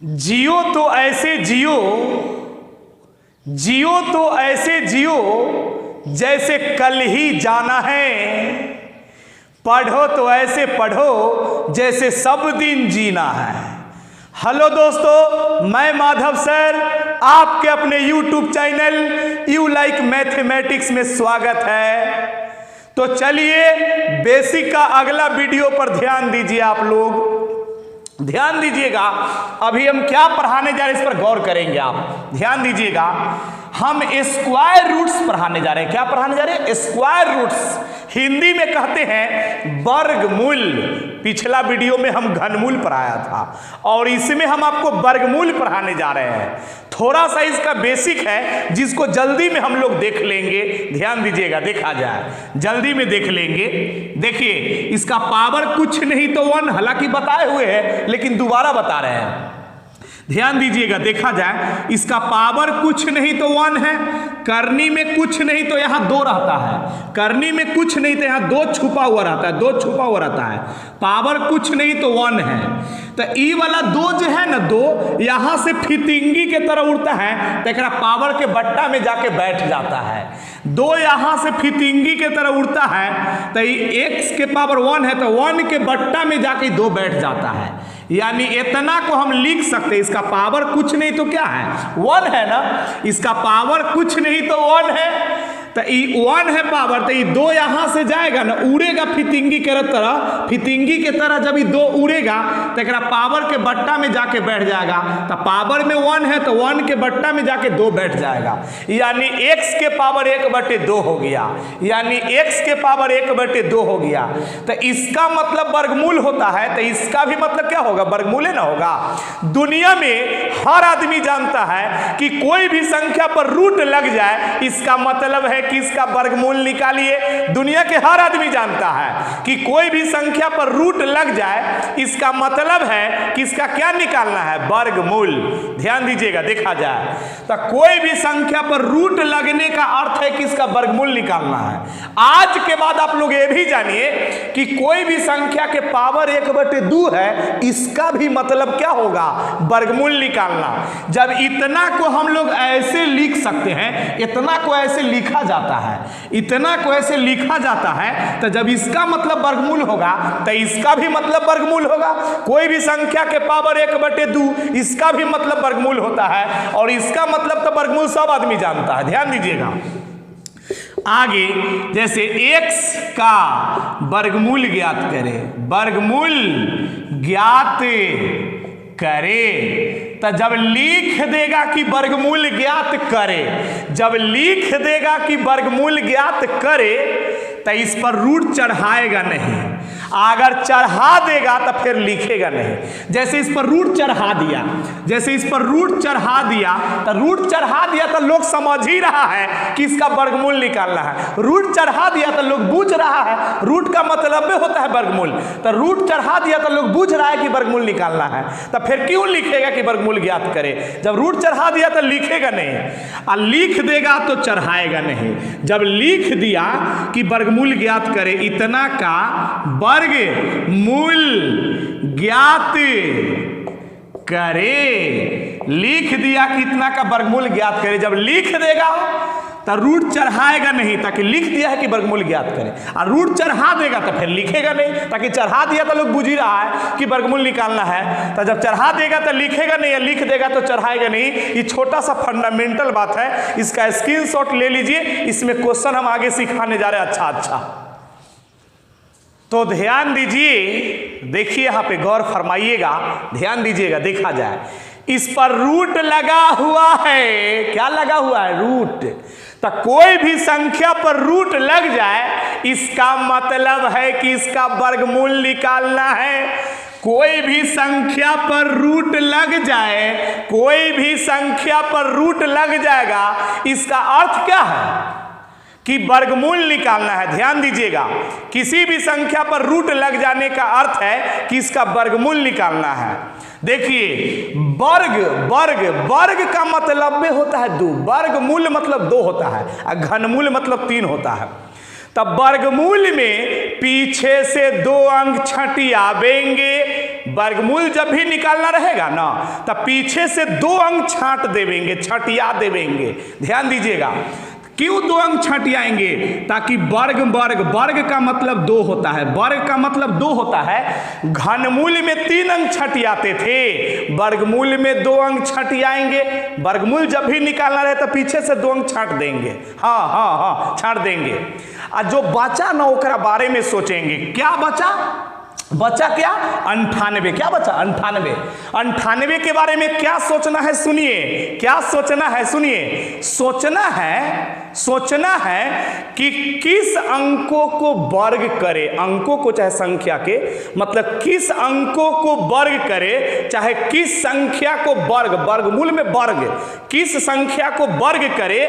जियो तो ऐसे जियो, जियो तो ऐसे जियो जैसे कल ही जाना है, पढ़ो तो ऐसे पढ़ो जैसे सब दिन जीना है। हेलो दोस्तों, मैं माधव सर आपके अपने YouTube channel you like mathematics में स्वागत है। तो चलिए बेसिक का अगला वीडियो पर ध्यान दीजिए। आप लोग ध्यान दीजिएगा, अभी हम क्या पढ़ाने जा रहे हैं इस पर गौर करेंगे। आप ध्यान दीजिएगा, हम स्क्वायर रूट्स पढ़ाने जा रहे हैं। क्या पढ़ाने जा रहे हैं? Square roots. हिंदी में कहते हैं वर्गमूल। पिछला वीडियो में हम घनमूल पढ़ाया था और इसमें हम आपको वर्गमूल पढ़ाने जा रहे हैं। थोड़ा सा इसका बेसिक है जिसको जल्दी में हम लोग देख लेंगे। ध्यान दीजिएगा, देखा जाए, जल्दी में देख लेंगे। देखिए, इसका पावर कुछ नहीं तो 1, हालांकि बताए हुए हैं लेकिन दोबारा बता रहे हैं। ध्यान दीजिएगा, देखा जाए, इसका पावर कुछ नहीं तो 1 है, करनी में कुछ नहीं तो यहाँ 2 रहता है, करनी में कुछ नहीं तो यहाँ 2 छुपा हुआ रहता है, 2 छुपा हुआ रहता है। पावर कुछ नहीं तो 1 है, तो ई वाला 2 जो है ना, 2 यहाँ से फितिंगी के तरह उड़ता है तो एक पावर के बट्टा में जाके बैठ जाता है। 2 यहाँ से फितिंगी के तरह उड़ता है तो x के पावर 1 है तो 1 के बट्टा में जाके 2 बैठ जाता है। यानी इतना को हम लिख सकते हैं, इसका पावर कुछ नहीं तो क्या है? 1 है ना। इसका पावर कुछ नहीं तो 1 है, तो ये 1 है पावर, तो ये 2 यहां से जाएगा ना, उड़ेगा फितिंगी के तरह। फितिंगी के तरह जब ये 2 उड़ेगा तो एक पावर के बट्टा में जाके बैठ जाएगा। तो पावर में 1 है तो 1 के बट्टा में जाके 2 बैठ जाएगा। यानी x के पावर 1/2 हो गया, यानी x के पावर 1/2 हो गया। तो इसका मतलब वर्गमूल होता है, तो इसका भी मतलब क्या होगा? वर्गमूल है ना होगा। दुनिया में हर आदमी जानता है कि कोई भी संख्या पर रूट लग जाए इसका मतलब है कि इसका वर्गमूल निकालिए। दुनिया के हर आदमी जानता है कि कोई भी संख्या पर रूट लग जाए इसका मतलब है कि इसका क्या निकालना है? वर्गमूल। ध्यान दीजिएगा, देखा जाए तो कोई भी संख्या पर रूट लगने का अर्थ है कि इसका वर्गमूल निकालना है। आज के बाद आप लोग ये भी जानिए कि कोई भी संख्या के पावर 1/2 है, इसका भी मतलब क्या होगा? वर्गमूल निकालना। जब इतना को हम लोग ऐसे लिख सकते हैं, इतना को ऐसे लिखा जाता है, इतना को ऐसे लिखा जाता है, तो जब इसका मतलब वर्गमूल होगा तो इसका भी मतलब वर्गमूल होगा। कोई भी संख्या के पावर 1/2 इसका भी मतलब वर्गमूल होता है, और इसका मतलब तो वर्गमूल सब आदमी जानता है। ध्यान दीजिएगा, आगे जैसे x का वर्गमूल ज्ञात करें, वर्गमूल ज्ञात करे, तो जब लिख देगा कि वर्गमूल ज्ञात करे, जब लिख देगा कि वर्गमूल ज्ञात करे तो इस पर रूट चढ़ाएगा नहीं। अगर चढ़ा देगा तो फिर लिखेगा नहीं। जैसे इस पर रूट चढ़ा दिया, जैसे इस पर रूट चढ़ा दिया, तो रूट चढ़ा दिया तो लोग समझ ही रहा है कि इसका वर्गमूल निकालना है। रूट चढ़ा दिया तो लोग बूझ रहा है, रूट का मतलब होता है वर्गमूल। तो रूट चढ़ा दिया तो लोग बूझ रहा है कि वर्गमूल निकालना है, तो फिर क्यों लिखेगा कि वर्गमूल ज्ञात करे? जब रूट चढ़ा दिया तो लिखेगा नहीं, और लिख देगा तो चढ़ाएगा नहीं। जब लिख दिया कि वर्गमूल ज्ञात करे, इतना का वर्गमूल ज्ञात करे, लिख दिया कि इतना का वर्गमूल ज्ञात करे। जब लिख देगा तो रूट चढ़ाएगा नहीं, ताकि लिख दिया है कि वर्गमूल ज्ञात करे, और रूट चढ़ा देगा तो फिर लिखेगा नहीं, ताकि चढ़ा दिया तो लोग बुझ ही रहा है कि वर्गमूल निकालना है। तो जब चढ़ा देगा तो लिखेगा नहीं, या लिख देगा तो चढ़ाएगा नहीं। ये छोटा सा फंडामेंटल बात है, इसका स्क्रीनशॉट ले लीजिए। इसमें क्वेश्चन हम आगे सिखाने जा रहे हैं। अच्छा, तो ध्यान दीजिए, देखिए यहाँ पे गौर फरमाइएगा, ध्यान दीजिएगा, देखा जाए, इस पर रूट लगा हुआ है। क्या लगा हुआ है? रूट। तो कोई भी संख्या पर रूट लग जाए इसका मतलब है कि इसका वर्गमूल निकालना है। कोई भी संख्या पर रूट लग जाए, कोई भी संख्या पर रूट लग जाएगा, इसका अर्थ क्या है? कि वर्गमूल निकालना है। ध्यान दीजिएगा, किसी भी संख्या पर रूट लग जाने का अर्थ है कि इसका वर्गमूल निकालना है। देखिए, वर्ग वर्ग वर्ग का मतलब होता है 2, वर्गमूल मतलब 2 होता है, और घनमूल मतलब 3 होता है। तब वर्गमूल में पीछे से 2 अंक छटियावेंगे वर्गमूल जब भी निकालना रहेगा ना तब पीछे से 2 अंक छांट देवेंगे, छटिया देवेंगे। ध्यान दीजिएगा, क्यों 2 अंक छटियाएंगे? ताकि वर्ग का मतलब 2 होता है, वर्ग का मतलब 2 होता है। घनमूल में 3 अंक छटियाते थे, वर्गमूल में 2 अंक छटियाएंगे। वर्गमूल जब भी निकालना रहे तो पीछे से 2 अंक छांट देंगे। हाँ छांट देंगे। और जो बचा ना ओकरा बारे में सोचेंगे। क्या बचा क्या? 98। क्या बचा? 98। 98 के बारे में क्या सोचना है सुनिए, क्या सोचना है सुनिए। सोचना है कि किस अंकों को वर्ग करे, अंकों को चाहे संख्या के, मतलब किस अंकों को वर्ग करे, चाहे किस संख्या को वर्गमूल में वर्ग, किस संख्या को वर्ग करे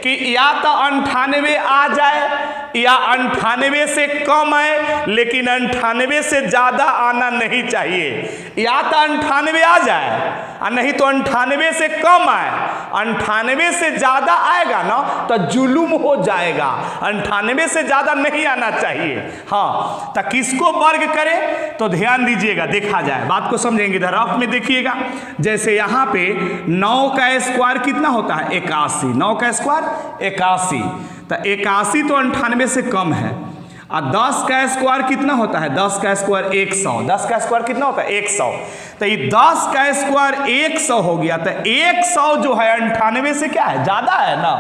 कि या तो 98 आ जाए या 98 से कम आए, लेकिन 98 से ज्यादा आना नहीं चाहिए। या तो 98 आ जाए और नहीं तो 98 से कम आए। 98 से ज्यादा आएगा ना तो जुलूम हो जाएगा, 98 से ज्यादा नहीं आना चाहिए। हाँ, तो किसको वर्ग करे? तो ध्यान दीजिएगा, देखा जाए, बात को समझेंगे। इधर रफ में देखिएगा, जैसे यहाँ पे 9 का स्क्वायर कितना होता है? 81। 9 का स्क्वायर 81, तो 81 तो 98 से कम है। और 10 का स्क्वायर कितना होता है? 10 का स्क्वायर 100। 10 का स्क्वायर कितना होता है? 100। तो ये 10 का स्क्वायर 100 हो गया। तो 100 जो है 98 से क्या है? ज्यादा है ना।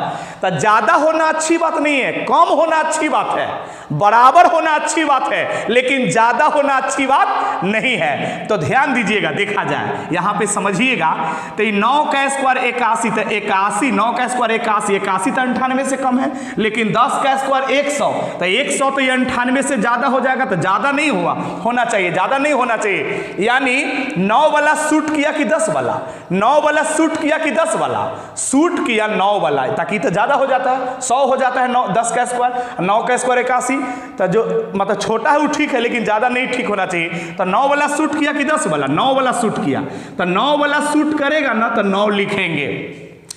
तो ज्यादा होना अच्छी बात नहीं है, कम होना अच्छी बात है, बराबर होना अच्छी बात है, लेकिन ज्यादा होना अच्छी बात नहीं है। तो ध्यान दीजिएगा, देखा जाए यहाँ पे समझिएगा। तो ये 9 का स्क्वायर 81, तो 81, 9 का स्क्वायर 81, 81 तो 98 से कम है, लेकिन 10 का स्क्वायर 100, तो 100 तो 98 से ज्यादा हो जाएगा। तो ज्यादा नहीं होना चाहिए, ज्यादा नहीं होना चाहिए। यानी 9 वाला सूट किया कि 10 वाला? 9 वाला सूट किया कि 10 वाला? सूट किया 9 वाला, ताकि तो ज्यादा हो जाता है, 100 हो जाता है 10 का स्क्वायर। 9 का स्क्वायर 81, तो जो मतलब छोटा है वो ठीक है, लेकिन ज्यादा नहीं ठीक होना चाहिए। तो 9 वाला सूट किया कि 10 वाला? 9 वाला सूट किया। तो 9 वाला सूट करेगा ना तो 9 लिखेंगे,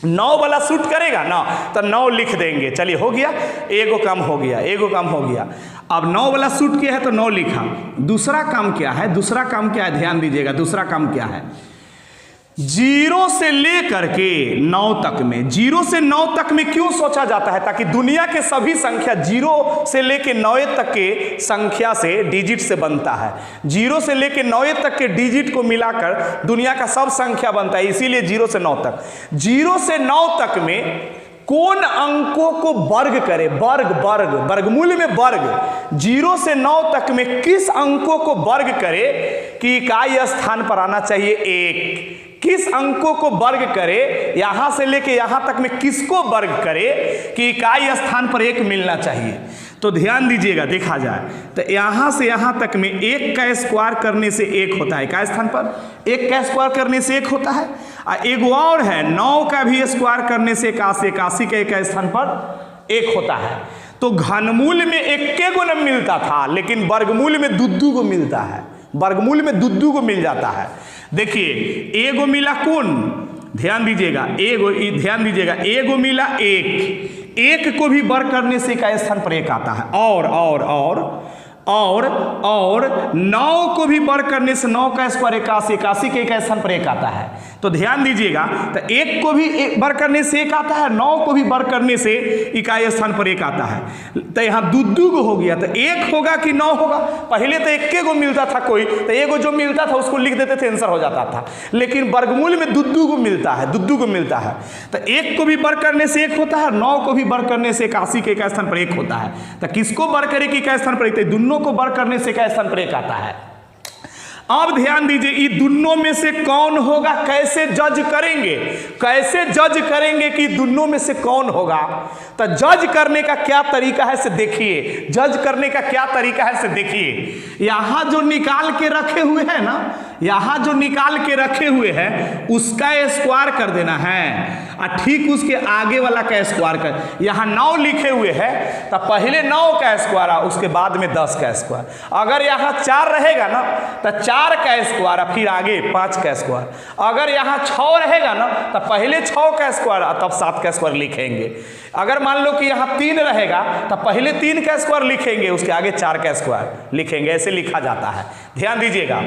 9 वाला सूट करेगा ना तो 9 लिख देंगे। चलिए, हो गया, एगो काम हो गया, एगो काम हो गया। अब 9 वाला सूट किया है तो 9 लिखा। दूसरा काम क्या है? दूसरा काम क्या है? ध्यान दीजिएगा, दूसरा काम क्या है? 0 से लेकर के 9 तक में, 0 से 9 तक में क्यों सोचा जाता है? ताकि दुनिया के सभी संख्या 0 से लेकर 9 तक के संख्या से, डिजिट से बनता है। 0 से लेकर 9 तक के डिजिट को मिलाकर दुनिया का सब संख्या बनता है, इसीलिए 0 से 9 तक। 0 से 9 तक में कौन अंकों को वर्ग करे? वर्गमूल में वर्ग। 0 से 9 तक में किस अंकों को वर्ग करे कि इकाई स्थान पर आना चाहिए 1? किस अंकों को वर्ग करे? यहां से लेके यहां तक में किसको वर्ग करे कि इकाई स्थान पर 1 मिलना चाहिए? तो ध्यान दीजिएगा, देखा जाए तो यहां से यहां तक में 1 का स्क्वायर करने से 1 होता है, इकाई स्थान पर 1 का स्क्वायर करने से 1 होता है। और एक और है 9 का भी स्क्वायर करने से 81, 81 के इकाई स्थान पर 1 होता है। तो घनमूल में 1 गो न मिलता था, लेकिन वर्गमूल में 2 गो मिलता है, वर्गमूल में 2 गो मिल जाता है। देखिए, एगो मिला कौन? ध्यान दीजिएगा, ध्यान दीजिएगा, एगो मिला 1 को भी वर्ग करने से इकाई स्थान पर 1 आता है। और 9 को भी वर्ग करने से 9 का स्क्वायर 81, 81 के इकाई स्थान पर 1 आता है। तो ध्यान दीजिएगा, तो 1 को भी वर्ग करने से 1 आता है, 9 को भी वर्ग करने से इकाई स्थान पर 1 आता है। तो यहाँ 2 गो हो गया। तो 1 होगा कि 9 होगा? पहले तो 1 गो मिलता था कोई, तो 1 जो मिलता था उसको लिख देते थे, आंसर हो जाता था। लेकिन वर्गमूल में 2 गो मिलता है, 2 गो मिलता है। तो 1 को भी वर्ग करने से 1 होता है, 9 को भी वर्ग करने से 81 के इकाई स्थान पर 1 होता है। तो किसको वर्ग करे कि इकाई स्थान पर 1? दोनों को वर्ग करने से इकाई स्थान पर 1 आता है। अब ध्यान दीजिए, ये दोनों में से कौन होगा? कैसे जज करेंगे? कैसे जज करेंगे कि दोनों में से कौन होगा? तो जज करने का क्या तरीका है से देखिए, जज करने का क्या तरीका है से देखिए। यहां जो निकाल के रखे हुए हैं ना, यहां जो निकाल के रखे हुए हैं उसका स्क्वायर कर देना है, और ठीक उसके आगे वाला का स्क्वायर कर। यहां 9 लिखे हुए हैं तो पहले 9 का स्क्वायर, उसके बाद में 10 का स्क्वायर। अगर यहां 4 रहेगा ना तो 4 का स्क्वायर, फिर आगे 5 का स्क्वायर। अगर यहाँ 6 रहेगा ना तो पहले 6 का स्क्वायर, तब 7 का स्क्वायर लिखेंगे। अगर मान लो कि यहाँ 3 रहेगा तो पहले 3 का स्क्वायर लिखेंगे, उसके आगे 4 का स्क्वायर लिखेंगे। ऐसे लिखा जाता है, ध्यान दीजिएगा।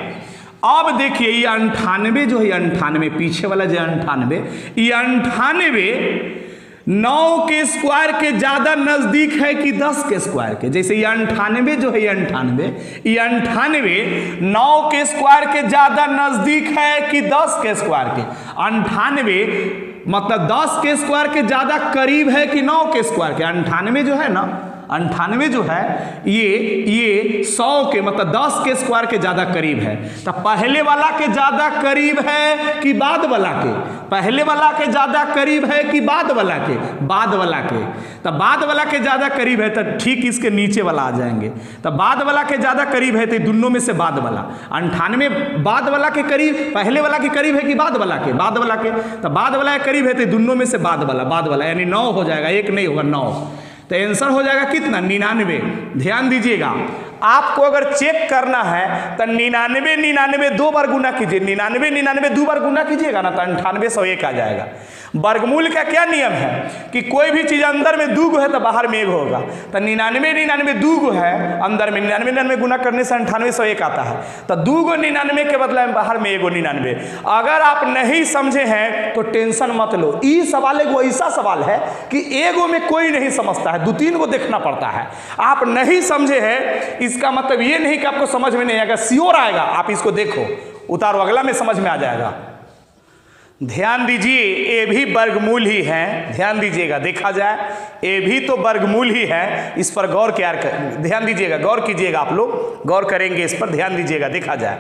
अब देखिए ये 98 जो है, 98 पीछे वाला जो 98, ये 98 9 के स्क्वायर के ज्यादा नजदीक है कि 10 के स्क्वायर के। जैसे ये 98 जो है, ये 98 9 के स्क्वायर के ज्यादा नजदीक है कि 10 के स्क्वायर के। 98 मतलब 10 के स्क्वायर के ज्यादा करीब है कि 9 के स्क्वायर के। 98 जो है ना, 98 जो है ये 100 के मतलब 10 के स्क्वायर के ज्यादा करीब है। तो पहले वाला के ज्यादा करीब है कि बाद वाला के? पहले वाला के ज्यादा करीब है कि बाद वाला के? बाद वाला के। तो बाद वाला के ज्यादा करीब है तो ठीक इसके नीचे वाला आ जाएंगे। तो बाद वाला के ज्यादा करीब है तो दोनों में से बाद वाला। 98 बाद वाला के करीब, पहले वाला के करीब है कि बाद वाला के? बाद वाला के। तो बाद वाला के करीब है तो दोनों में से बाद वाला यानी 9 हो जाएगा, 1 नहीं होगा 9। तो आंसर हो जाएगा कितना? 99। ध्यान दीजिएगा, आपको अगर चेक करना है तो 99 2 बार गुना कीजिए। 99 2 बार गुना कीजिएगा ना तो 98 101 आ जाएगा। वर्गमूल का क्या नियम है कि कोई भी चीज अंदर में 2 है तो बाहर में 1 होगा। तो 99 2 है, अंदर में 99 गुना करने से 98 101 आता है। तो 2 99 के बदले में बाहर में 1 99। अगर आप नहीं समझे हैं तो टेंशन मत लो। ये सवाल एगो ऐसा सवाल है कि एगो में कोई नहीं समझता है, 2-3 को देखना पड़ता है। आप नहीं समझे हैं इसका मतलब ये नहीं कि आपको समझ में नहीं आएगा, श्योर आएगा। आप इसको देखो, उतारो, अगला में समझ में आ जाएगा। ध्यान दीजिए, ए भी वर्गमूल ही है। ध्यान दीजिएगा, देखा जाए ए भी तो वर्गमूल ही है। इस पर गौर ध्यान दीजिएगा, गौर कीजिएगा, आप लोग गौर करेंगे इस पर। ध्यान दीजिएगा, देखा जाए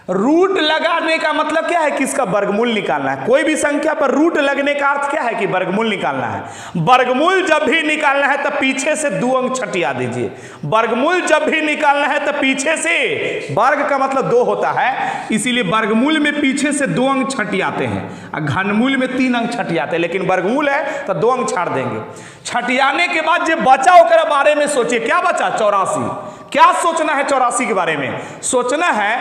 रूट लगाने का मतलब क्या है कि इसका वर्गमूल निकालना है। कोई भी संख्या पर रूट लगने का अर्थ क्या है कि वर्गमूल निकालना है। वर्गमूल जब भी निकालना है तब पीछे से 2 अंक छटिया दीजिए। वर्गमूल जब भी निकालना है तब पीछे से, वर्ग का मतलब 2 होता है, इसीलिए वर्गमूल में पीछे से 2 अंक छटियाते हैं और घनमूल में 3 अंक छटियाते हैं। लेकिन वर्गमूल है तो 2 अंक छाड़ देंगे। छटियाने के बाद जो बचा उसके बारे में सोचिए, क्या बचा? 84। क्या सोचना है 84 के बारे में? सोचना है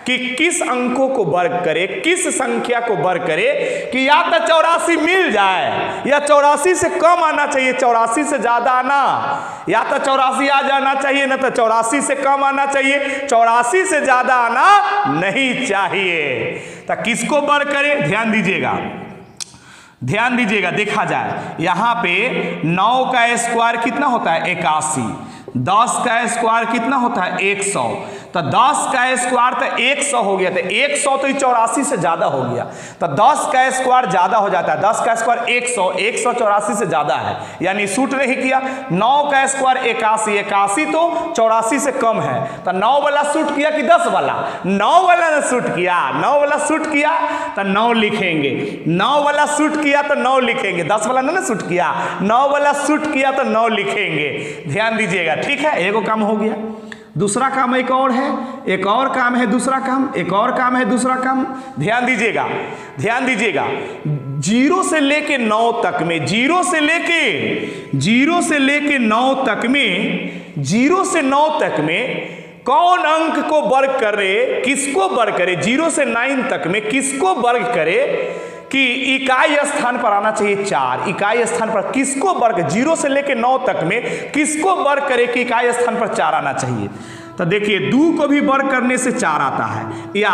कि किस अंकों को वर्ग करे, किस संख्या को वर्ग करे कि या तो 84 मिल जाए या 84 से कम आना चाहिए, 84 से ज्यादा आना, या तो 84 आ जाना चाहिए ना तो 84 से कम आना चाहिए, 84 से ज्यादा आना नहीं चाहिए। तो किसको वर्ग करे? ध्यान दीजिएगा, ध्यान दीजिएगा, देखा जाए यहां पे 9 का स्क्वायर कितना होता है? 81। 10 का स्क्वायर कितना होता है? 100। तो 10 का स्क्वायर तो 100 हो गया, तो 100 तो 84 से ज्यादा हो गया। तो 10 का स्क्वायर ज्यादा हो जाता है। 10 का स्क्वायर 100, 100 84 से ज्यादा है, यानी सूट नहीं किया। 9 का स्क्वायर 81, 81 तो 84 से कम है। तो 9 वाला सूट किया कि 10 वाला? 9 वाला ने सूट किया। 9 वाला सूट किया तो 9 लिखेंगे। 9 वाला सूट किया तो 9 लिखेंगे। 10 वाला ना सूट किया, 9 वाला सूट किया तो 9 लिखेंगे। ध्यान दीजिएगा, ठीक है, एगो काम हो गया। दूसरा काम एक और है, एक और काम है, दूसरा काम, एक और काम है, दूसरा काम। ध्यान दीजिएगा, ध्यान दीजिएगा, 0 से लेके 9 तक में, 0 से लेके 9 तक में, 0 से 9 तक में कौन अंक को वर्ग करे, किसको वर्ग करे? 0 से 9 तक में किसको वर्ग करे कि इकाई स्थान पर आना चाहिए 4। इकाई स्थान पर किसको वर्ग? 0 से लेके 9 तक में किसको वर्ग करे कि इकाई स्थान पर 4 आना चाहिए? तो देखिए 2 को भी वर्ग करने से 4 आता है, या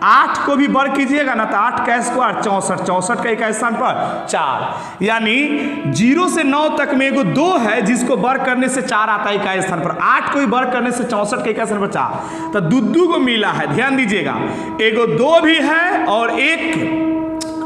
8 को भी वर्ग कीजिएगा ना तो 8 का स्क्वायर 64, 64 का इकाई स्थान पर 4, यानी 0 से 9 तक में एगो 2 है जिसको वर्ग करने से 4 आता है इकाई स्थान पर। 8 को भी वर्ग करने से 64 का इकाई स्थान पर 4, तो 2 को मिला है। ध्यान दीजिएगा, एगो 2 भी है और एक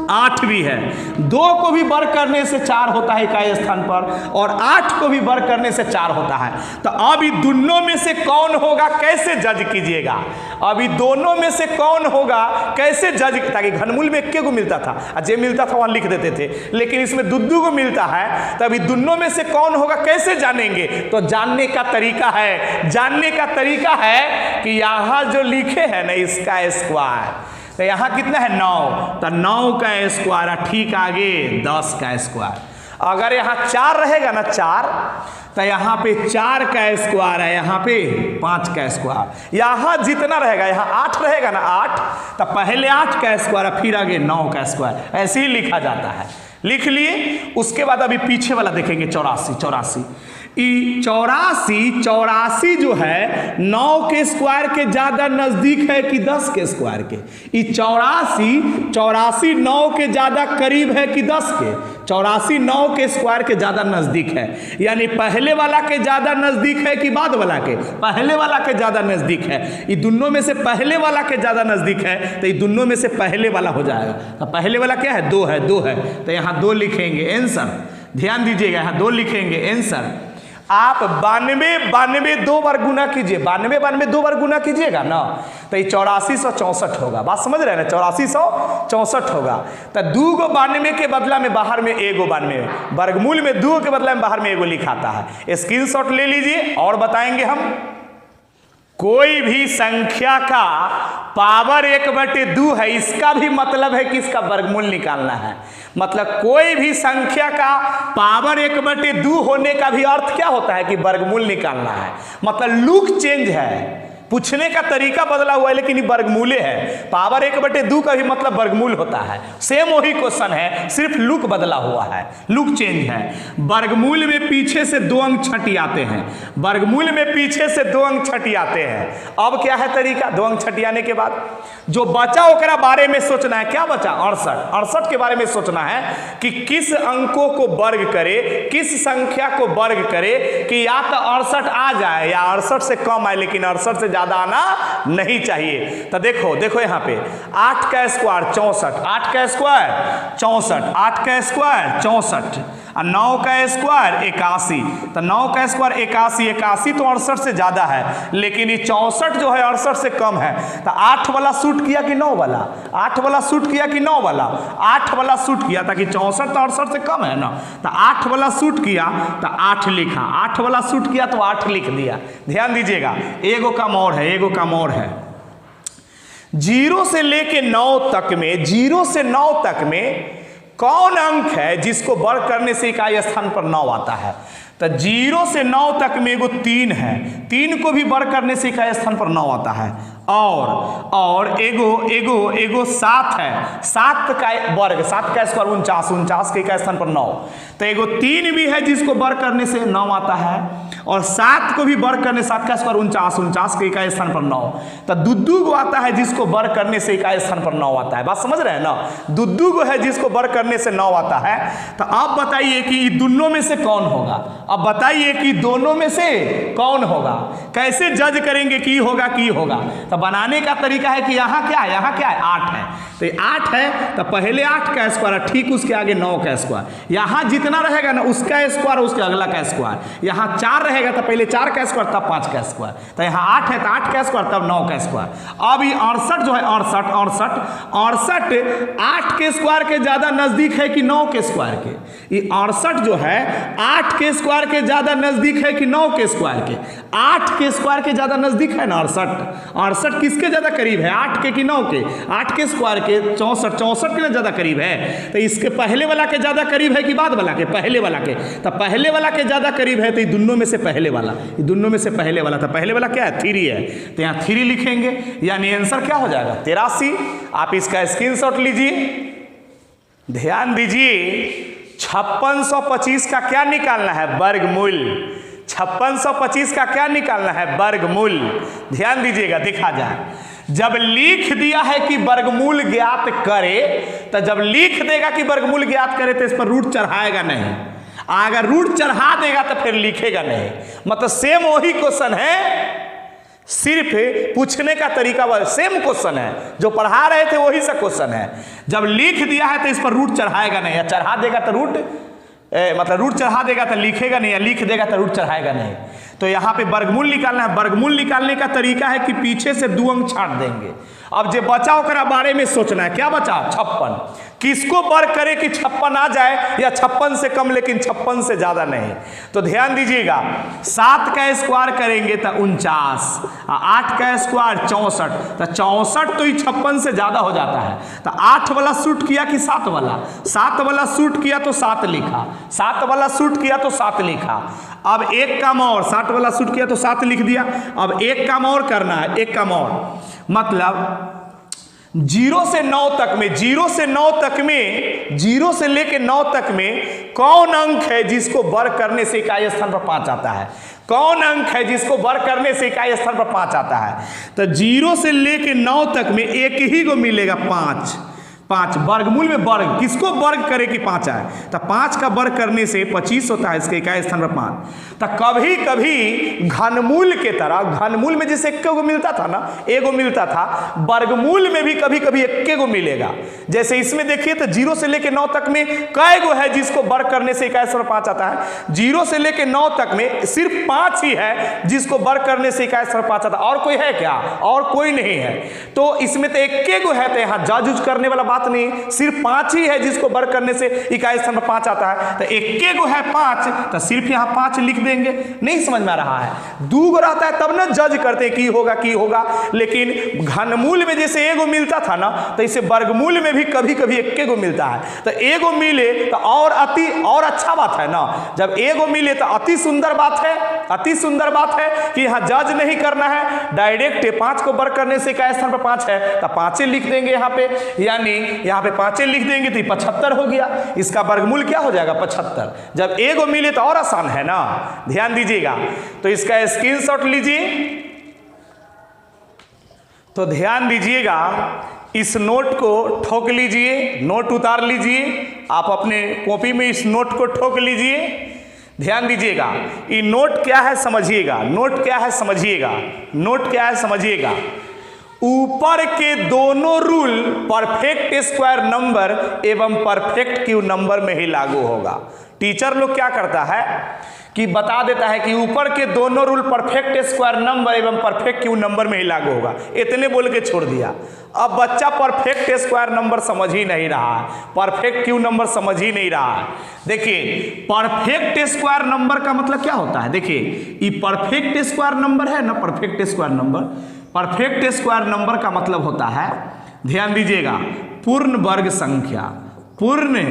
8 भी है। 2 को भी वर्ग करने से 4 होता है इकाई स्थान पर और 8 को भी वर्ग करने से 4 होता है। तो अभी दोनों में से कौन होगा कैसे जज कीजिएगा? अभी दोनों में से कौन होगा कैसे जज, ताकि घनमूल में 1 को मिलता था और जे मिलता था वहां लिख देते थे, लेकिन इसमें 2 को मिलता है। तो अभी दोनों में से कौन होगा कैसे जानेंगे? तो जानने का तरीका है, जानने का तरीका है कि यहां जो लिखे है ना इसका स्क्वायर, तो यहां कितना है? 9, तो 9 का स्क्वायर, ठीक आगे 10 का स्क्वायर। अगर यहां 4 रहेगा ना 4, तो यहां पे 4 का स्क्वायर है, यहां पे 5 का स्क्वायर। यहां जितना रहेगा, यहां 8 रहेगा ना 8, तो पहले 8 का स्क्वायर फिर आगे 9 का स्क्वायर, ऐसे ही लिखा जाता है। लिख लिए। उसके बाद अभी पीछे वाला देखेंगे 84। चौरासी जो है 9 के स्क्वायर के ज्यादा नजदीक है कि 10 के स्क्वायर के? ये चौरासी 9 के ज्यादा करीब है कि 10 के? 84 9 के स्क्वायर के ज्यादा नजदीक है, यानी पहले वाला के ज्यादा नजदीक है कि बाद वाला के? पहले वाला के ज्यादा नजदीक है। ये दोनों में से पहले वाला के ज्यादा नजदीक है, तो ये दोनों में से पहले वाला हो जाएगा। तो पहले वाला क्या है? 2 है, 2 है, तो यहाँ 2 लिखेंगे आंसर। ध्यान दीजिएगा, यहाँ 2 लिखेंगे आंसर। आप 92 2 बार गुना कीजिए, 92 2 बार गुना कीजिएगा ना, तो ये 8464 होगा। बात समझ रहे हैं ना? 8464 होगा। तो 2 गो 92 के बदला में बाहर में 1 गो 92, वर्गमूल में 2 के बदला में बाहर में 1 गो लिखाता है। स्क्रीनशॉट ले लीजिए और बताएंगे हम। कोई भी संख्या का पावर 1/2 है, इसका भी मतलब है कि इसका वर्गमूल निकालना है। मतलब कोई भी संख्या का पावर 1/2 होने का भी अर्थ क्या होता है कि वर्गमूल निकालना है। मतलब लुक चेंज है, पूछने का तरीका बदला हुआ है, लेकिन ये वर्गमूले है। पावर 1/2 का भी मतलब वर्गमूल होता है। सेम वही क्वेश्चन है, सिर्फ लुक बदला हुआ है, लुक चेंज है। वर्गमूल में पीछे से 2 अंक छटियाते हैं, वर्गमूल में पीछे से 2 अंक छटियाते हैं। अब क्या है तरीका? 2 अंक छटियाने के बाद जो बचा ओकरा बारे में सोचना है। क्या बचा? 68 के बारे में सोचना है कि किस अंकों को वर्ग करे, किस संख्या को वर्ग करे कि या तो 68 आ जाए या 68 से कम आए, लेकिन 68 से ज्यादा आना नहीं चाहिए। तो देखो यहाँ पे 8 का स्क्वायर 64, 8 का स्क्वायर 64, 8 का स्क्वायर 64 और 9 का स्क्वायर 81। तो 9 का स्क्वायर 81 तो 68 से ज्यादा है, लेकिन ये 64 जो है 68 से कम है। तो 8 वाला सूट किया कि 9 वाला? 8 वाला सूट किया कि 9 वाला? 8 वाला सूट किया, ताकि 64 तो 68 से कम है ना। तो 8 वाला सूट किया तो 8 लिखा, 8 वाला सूट किया तो 8 लिख दिया। ध्यान दीजिएगा, एगो काम और है, एगो काम और है। 0 से लेके 9 तक में, 0 से 9 तक में कौन अंक है जिसको वर्ग करने से इकाई स्थान पर 9 आता है? तो 0 से 9 तक में एगो 3 है, 3 को भी वर्ग करने से इकाई स्थान पर 9 आता है। और एगो 7 है, 7 का वर्ग, 7 का स्क्वायर 49 के इकाई स्थान पर 9। तो एगो 3 भी है जिसको वर्ग करने से 9 आता है, और 7 को भी वर्ग करने, 7 का स्क्वायर 49 के इकाई स्थान पर 9। तो 2 गो आता है जिसको वर्ग करने से इकाई स्थान पर 9 आता है। बात समझ रहे हैं ना? 2 गो है जिसको वर्ग करने से 9 आता है। तो आप बताइए कि दोनों में से कौन होगा? अब बताइए कि दोनों में से कौन होगा? कैसे जज करेंगे कि होगा कि होगा? तो बनाने का तरीका है कि यहाँ क्या है, यहाँ क्या है? 8 है। तो 8 है तो पहले 8 का स्क्वायर, ठीक उसके आगे 9 का स्क्वायर। यहाँ जितना रहेगा ना उसका स्क्वायर, उसके अगला का स्क्वायर। यहाँ 4 रहेगा तो पहले 4 का स्क्वायर, तब 5 का स्क्वायर। तो यहाँ 8 है तो 8 का स्क्वायर, तब 9 का स्क्वायर। अब ये 68 जो है 68 8 के स्क्वायर के ज्यादा नजदीक है कि 9 के स्क्वायर के? ये 68 जो है 8 के स्क्वायर के ज्यादा नजदीक है कि 9 के स्क्वायर के? 8 के स्क्वायर के ज्यादा नजदीक है ना 68 किसके ज्यादा करीब है? 8 के कि 9 के? 8 के स्क्वायर के 64 के ना ज्यादा करीब है। तो इसके पहले वाला के ज्यादा करीब है कि बाद वाला के? पहले वाला के। तो पहले वाला के ज्यादा करीब है, तो ये दोनों में से पहले वाला, ये दोनों में से पहले वाला। तो पहले वाला क्या है? 3 है, तो यहाँ 3 लिखेंगे, यानी आंसर क्या हो जाएगा? 83। आप इसका स्क्रीनशॉट लीजिए, ध्यान दीजिए। 5625 का क्या निकालना है? वर्गमूल। 5625 का क्या निकालना है? वर्गमूल। ध्यान दीजिएगा, देखा जाए। जब लिख दिया है कि वर्गमूल ज्ञात करे, तो जब लिख देगा कि वर्गमूल ज्ञात करे तो इस पर रूट चढ़ाएगा नहीं। अगर रूट चढ़ा देगा तो फिर लिखेगा नहीं। मतलब सेम वही क्वेश्चन है, सिर्फ पूछने का तरीका सेम क्वेश्चन है, जो पढ़ा रहे थे वही सा क्वेश्चन है। जब लिख दिया है तो इस पर रूट चढ़ाएगा नहीं, या चढ़ा देगा तो रूट मतलब रूट चढ़ा देगा तो लिखेगा नहीं, या लिख देगा तो रूट चढ़ाएगा नहीं। तो यहाँ पे वर्गमूल निकालना है। वर्गमूल निकालने का तरीका है कि पीछे से 2 अंक छाट देंगे। अब जो बचा ओकरा बारे में सोचना है। क्या बचा? 56। किसको वर्ग करे कि 56 आ जाए, या 56 से कम लेकिन 56 से ज्यादा नहीं। तो ध्यान दीजिएगा, 7 का स्क्वायर करेंगे तो 49, 8 का स्क्वायर 64। तो 64 तो ये 56 से ज्यादा हो जाता है। तो 8 वाला सूट किया कि 7 वाला? 7 वाला सूट किया तो 7 लिखा, 7 वाला सूट किया तो 7 लिखा। अब एक काम और, 7 वाला सूट किया तो 7 लिख दिया। अब एक काम और करना है, एक काम और। मतलब 0 से 9 तक में, 0 से 9 तक में, 0 से लेके 9 तक में कौन अंक है जिसको वर्ग करने से इकाई स्थान पर 5 आता है? कौन अंक है जिसको वर्ग करने से इकाई स्थान पर 5 आता है? तो 0 से लेके 9 तक में एक ही को मिलेगा 5। 5 वर्गमूल में वर्ग किसको वर्ग करे कि 5 आए? तो 5 का वर्ग करने से 25 होता है, इसके इकाई स्थान पर 5। तो कभी कभी घनमूल के तरह, घनमूल में जैसे 1 को मिलता था ना, 1 को मिलता था, वर्गमूल में भी कभी कभी 1 को मिलेगा। जैसे इसमें देखिए तो 0 से लेकर 9 तक में कै गो है जिसको वर्ग करने से इकाई स्थान पर 5 आता है? 0 से लेकर 9 तक में सिर्फ 5 ही है जिसको वर्ग करने से इकाई स्थान पर 5 आता है। और कोई है क्या? और कोई नहीं है। तो इसमें तो 1 को है, तो यहाँ जज करने वाला बात नहीं, सिर्फ 5 ही है जिसको वर्ग करने से इकाई स्थान पर 5 आता है। तो 1 को है 5, तो सिर्फ यहाँ 5 लिख देंगे। नहीं समझ में आ रहा है? 2 को रहता है तब ना जज करते की होगा की होगा। लेकिन घनमूल में जैसे 1 को मिलता था ना, तो इसे वर्गमूल में भी कभी कभी 1 को मिलता है। तो 1 को मिले तो और अच्छा बात है ना। जब 1 को मिले तो अति सुंदर बात है, अति सुंदर बात है कि यहाँ जज नहीं करना है, डायरेक्ट 5 को वर्ग करने से इकाई स्थान पर 5 है तो 5 लिख देंगे यहाँ पे, यानी यहाँ पे 5 लिख देंगे तो 75 हो गया। इसका वर्गमूल क्या हो जाएगा? 75। जब 1 को मिले तो और आसान है ना, ध्यान दीजिएगा। तो इसका स्क्रीनशॉट लीजिए। तो ध्यान दीजिएगा, इस नोट को ठोक लीजिए, नोट उतार लीजिए, आप अपने कॉपी में इस नोट को ठोक लीजिए। ध्यान दीजिएगा, ये नोट क्या है समझिएगा, नोट क्या है समझिएगा, नोट क्या है समझिएगा। ऊपर के दोनों रूल परफेक्ट स्क्वायर नंबर एवं परफेक्ट क्यूब नंबर में ही लागू होगा। टीचर लोग क्या करता है कि बता देता है कि ऊपर के दोनों रूल परफेक्ट स्क्वायर नंबर एवं परफेक्ट क्यूब नंबर में ही लागू होगा, इतने बोल के छोड़ दिया। अब बच्चा परफेक्ट स्क्वायर नंबर समझ ही नहीं रहा है, परफेक्ट क्यूब नंबर समझ ही नहीं रहा है। देखिए परफेक्ट स्क्वायर नंबर का मतलब क्या होता है? देखिए ये परफेक्ट स्क्वायर नंबर है ना, perfect square number, perfect square number का मतलब होता है, ध्यान दीजिएगा, पूर्ण वर्ग संख्या, पूर्ण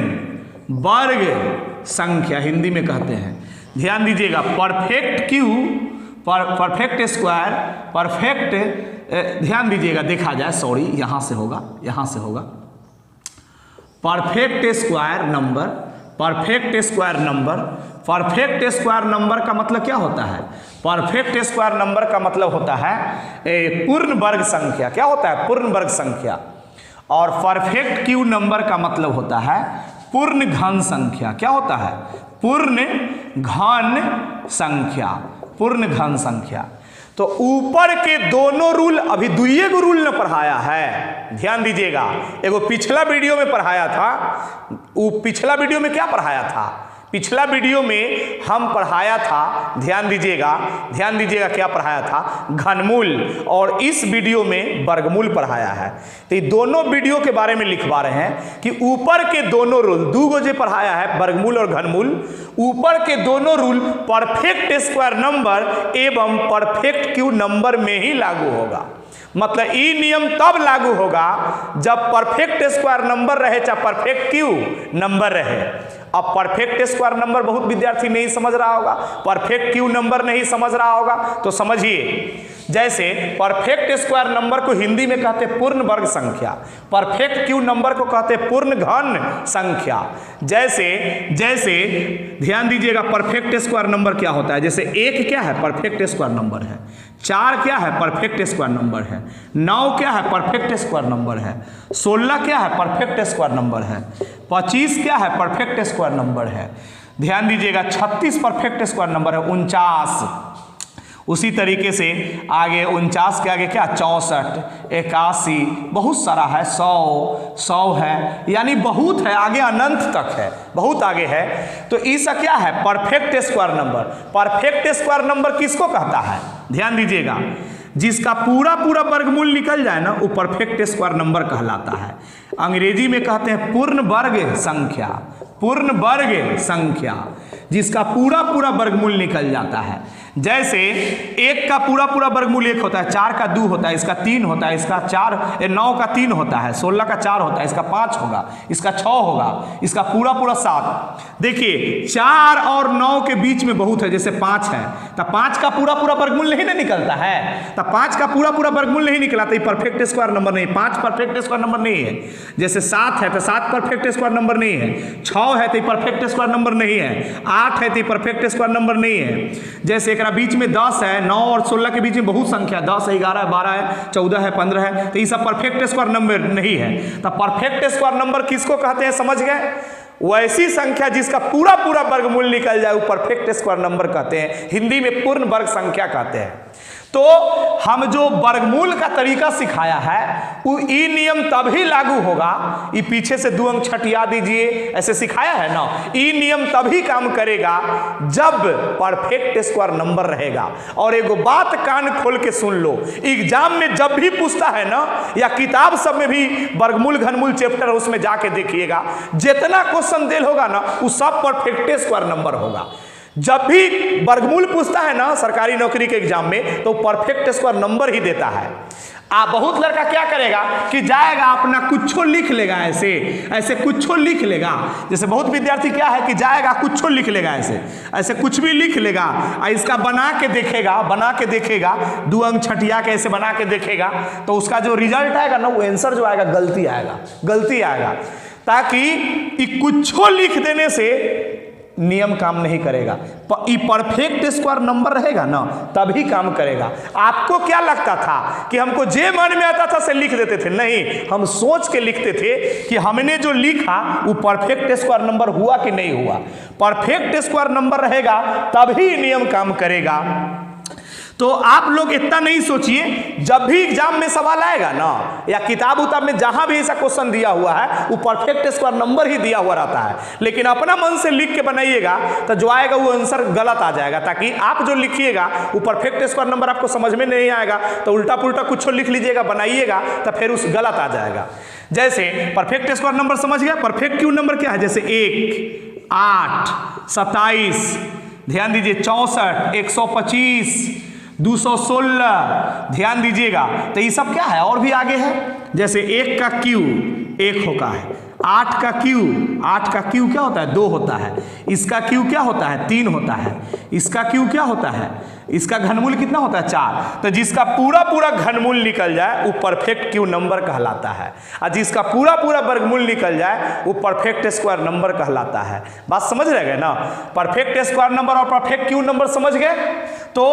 वर्ग संख्या हिंदी में कहते हैं। ध्यान दीजिएगा, perfect Q, perfect square, perfect, ध्यान दीजिएगा, देखा जाए, सॉरी यहां से होगा, यहां से होगा, perfect square number, perfect square number, perfect square number का मतलब क्या होता है? परफेक्ट स्क्वायर नंबर का मतलब होता है पूर्ण वर्ग संख्या। क्या होता है? पूर्ण वर्ग संख्या। और परफेक्ट क्यूब नंबर का मतलब होता है पूर्ण घन संख्या। क्या होता है? पूर्ण घन संख्या, पूर्ण घन संख्या। तो ऊपर के दोनों रूल, अभी दुइये को रूल ने पढ़ाया है, ध्यान दीजिएगा। एगो पिछला वीडियो में पढ़ाया था, वो पिछला वीडियो में क्या पढ़ाया था? पिछला वीडियो में हम पढ़ाया था, ध्यान दीजिएगा, ध्यान दीजिएगा क्या पढ़ाया था? घनमूल। और इस वीडियो में वर्गमूल पढ़ाया है। तो ये दोनों वीडियो के बारे में लिखवा रहे हैं कि ऊपर के दोनों रूल, 2 गो जो पढ़ाया है वर्गमूल और घनमूल, ऊपर के दोनों रूल परफेक्ट स्क्वायर नंबर एवं परफेक्ट क्यूब नंबर में ही लागू होगा। मतलब ये नियम तब लागू होगा जब परफेक्ट स्क्वायर नंबर रहे चाहे परफेक्ट क्यूब नंबर रहे। अब परफेक्ट स्क्वायर नंबर बहुत विद्यार्थी नहीं समझ रहा होगा, परफेक्ट क्यूब नंबर नहीं समझ रहा होगा, तो समझिए, जैसे परफेक्ट स्क्वायर नंबर को हिंदी में कहते पूर्ण वर्ग संख्या, परफेक्ट क्यूब नंबर को कहते पूर्ण घन संख्या। जैसे जैसे ध्यान दीजिएगा, परफेक्ट स्क्वायर नंबर क्या होता है? जैसे 1 क्या है? परफेक्ट स्क्वायर नंबर है। 4 क्या है? परफेक्ट स्क्वायर नंबर है। 9 क्या है? परफेक्ट स्क्वायर नंबर है। 16 क्या है? परफेक्ट स्क्वायर नंबर है। 25 क्या है? परफेक्ट स्क्वायर नंबर है। ध्यान दीजिएगा, 36 परफेक्ट स्क्वायर नंबर है। 49, उसी तरीके से आगे 49 के आगे क्या? 64, 81, बहुत सारा है, 100 है, यानी बहुत है, आगे अनंत तक है, बहुत आगे है। तो इसका क्या है? Perfect square number. Perfect square number किसको कहता है? ध्यान दीजिएगा, जिसका पूरा पूरा वर्गमूल निकल जाए ना, वो परफेक्ट स्क्वायर नंबर कहलाता है। अंग्रेजी में कहते हैं पूर्ण वर्ग संख्या, पूर्ण वर्ग संख्या, जिसका पूरा पूरा वर्गमूल निकल जाता है। जैसे 1 का पूरा पूरा वर्गमूल 1 होता है, 4 का 2 होता है, इसका 3 होता है, इसका 9 का 3 होता है, 16 का 4 होता है, इसका 5 होगा, इसका 6 होगा, इसका पूरा पूरा 7। देखिए 4 और 9 के बीच में बहुत है, जैसे 5 है तो 5 का पूरा पूरा वर्गमूल नहीं ना निकलता है, तो 5 का पूरा पूरा वर्गमूल नहीं निकला तो ये परफेक्ट स्क्वायर नंबर नहीं, 5 परफेक्ट स्क्वायर नंबर नहीं है। जैसे 7 है तो 7 परफेक्ट स्क्वायर नंबर नहीं है, 6 है तो परफेक्ट स्क्वायर नंबर नहीं है, 8 है तो परफेक्ट स्क्वायर नंबर नहीं है। जैसे एक बीच में 10 है, 9 और 16 के बीच में बहुत संख्या, 10 है, 11 है, 12 है, 14 है, 15 है, तो ये सब परफेक्ट स्क्वायर नंबर नहीं है। तो परफेक्ट स्क्वायर नंबर किसको कहते हैं, समझ गए? वैसी संख्या जिसका पूरा पूरा वर्गमूल निकल जाए वो परफेक्ट स्क्वायर नंबर कहते हैं, हिंदी में पूर्ण वर्ग संख्या कहते हैं। तो हम जो वर्गमूल का तरीका सिखाया है वो ये नियम तभी लागू होगा, ये पीछे से 2 अंक छटिया दीजिए, ऐसे सिखाया है ना, ये नियम तभी काम करेगा जब परफेक्ट स्क्वायर नंबर रहेगा। और एक बात कान खोल के सुन लो, एग्जाम में जब भी पूछता है ना, या किताब सब में भी वर्गमूल घनमूल चैप्टर उसमें जाके देखिएगा, जितना क्वेश्चन देल होगा ना वो सब परफेक्ट स्क्वायर नंबर होगा। जब भी वर्गमूल पूछता है ना सरकारी नौकरी के एग्जाम में तो परफेक्ट स्क्वायर नंबर ही देता है। बहुत लड़का क्या करेगा कि जाएगा अपना कुछ लिख लेगा, ऐसे ऐसे कुछ लिख लेगा। जैसे बहुत विद्यार्थी क्या है कि जाएगा कुछ लिख लेगा, ऐसे ऐसे कुछ भी लिख लेगा और इसका बना के देखेगा 2 अंक छटिया के ऐसे बना के देखेगा, तो उसका जो रिजल्ट आएगा ना वो आंसर जो आएगा गलती आएगा। ताकि कुछ लिख देने से नियम काम नहीं करेगा, परफेक्ट स्क्वायर नंबर रहेगा ना तभी काम करेगा। आपको क्या लगता था कि हमको जे मन में आता था से लिख देते थे? नहीं, हम सोच के लिखते थे कि हमने जो लिखा वो परफेक्ट स्क्वायर नंबर हुआ कि नहीं हुआ। परफेक्ट स्क्वायर नंबर रहेगा तभी नियम काम करेगा। तो आप लोग इतना नहीं सोचिए, जब भी एग्जाम में सवाल आएगा ना या किताब उताब में जहां भी ऐसा क्वेश्चन दिया हुआ है वो परफेक्ट स्क्वायर नंबर ही दिया हुआ रहता है, लेकिन अपना मन से लिख के बनाइएगा तो जो आएगा वो आंसर गलत आ जाएगा। ताकि आप जो लिखिएगा वो परफेक्ट स्क्वायर नंबर आपको समझ में नहीं आएगा तो उल्टा पुल्टा कुछ लिख लीजिएगा, बनाइएगा तो फिर उस गलत आ जाएगा। जैसे परफेक्ट स्क्वायर नंबर समझ गया, परफेक्ट क्यू नंबर क्या है? जैसे 1, 8, 27, ध्यान दीजिए 64, 125, 216, ध्यान दीजिएगा। तो ये सब क्या है और भी आगे है। जैसे 1 का क्यू 1 होता है, 8 का क्यू क्या होता है? 2 होता है, इसका क्यू क्या होता है? 3 होता है, इसका क्यू क्या होता है? इसका घनमूल कितना होता है? 4। तो जिसका पूरा पूरा घनमूल निकल जाए वो परफेक्ट क्यू नंबर कहलाता है, और जिसका पूरा पूरा वर्गमूल निकल जाए वो परफेक्ट स्क्वायर नंबर कहलाता है। बात समझ रह गए ना? परफेक्ट स्क्वायर नंबर और परफेक्ट क्यू नंबर समझ गए? तो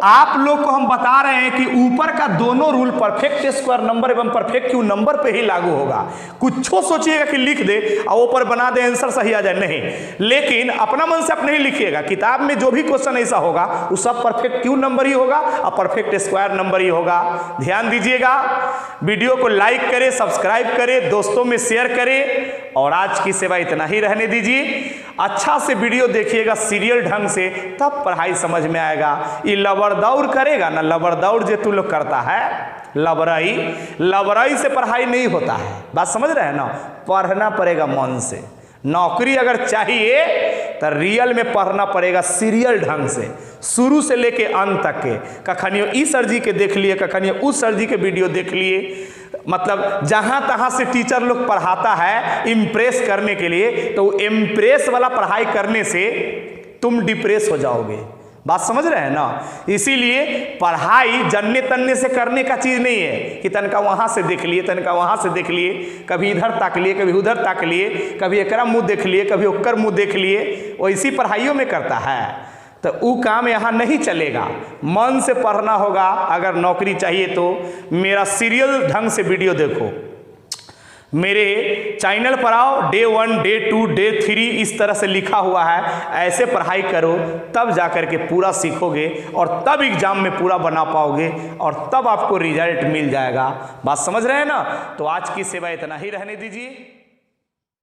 आप लोग को हम बता रहे हैं कि ऊपर का दोनों रूल परफेक्ट स्क्वायर नंबर एवं परफेक्ट क्यू नंबर पे ही लागू होगा। कुछ सोचिएगा कि लिख दे और ऊपर बना दे आंसर सही आ जाए, नहीं। लेकिन अपना मन से आप नहीं लिखिएगा, किताब में जो भी क्वेश्चन ऐसा होगा वो सब परफेक्ट क्यू नंबर ही होगा और परफेक्ट स्क्वायर नंबर ही होगा। ध्यान दीजिएगा, वीडियो को लाइक करें, सब्सक्राइब करें, दोस्तों में शेयर करें, और आज की सेवा इतना ही रहने दीजिए। अच्छा से वीडियो देखिएगा सीरियल ढंग से, तब पढ़ाई समझ में आएगा। ये लबड़दौड़ करेगा ना, लबड़दौड़ जो तू लोग करता है, लबराई से पढ़ाई नहीं होता है। बात समझ रहे हैं ना? पढ़ना पड़ेगा मन से। नौकरी अगर चाहिए तो रियल में पढ़ना पड़ेगा सीरियल ढंग से, शुरू से लेके अंत तक के। कखनियो इस सर जी के देख लिए, कखनियो उस सर जी के वीडियो देख लिए, मतलब जहां तहां से टीचर लोग पढ़ाता है इम्प्रेस करने के लिए, तो इम्प्रेस वाला पढ़ाई करने से तुम डिप्रेस हो जाओगे। बात समझ रहे हैं ना? इसीलिए पढ़ाई जन्ने तन्ने से करने का चीज नहीं है कि तनका वहां से देख लिए, तनका वहां से देख लिए, कभी इधर ताक लिए, कभी उधर ताक लिए, कभी एकरा मुंह देख लिए, कभी ओकर मुंह देख लिए, वो इसी पढ़ाइयों में करता है। तो वो काम यहाँ नहीं चलेगा, मन से पढ़ना होगा। अगर नौकरी चाहिए तो मेरा सीरियल ढंग से वीडियो देखो, मेरे चैनल पर आओ, डे 1, डे 2, डे 3 इस तरह से लिखा हुआ है। ऐसे पढ़ाई करो तब जाकर के पूरा सीखोगे और तब एग्जाम में पूरा बना पाओगे और तब आपको रिजल्ट मिल जाएगा। बात समझ रहे हैं ना? तो आज की सेवा इतना ही रहने दीजिए।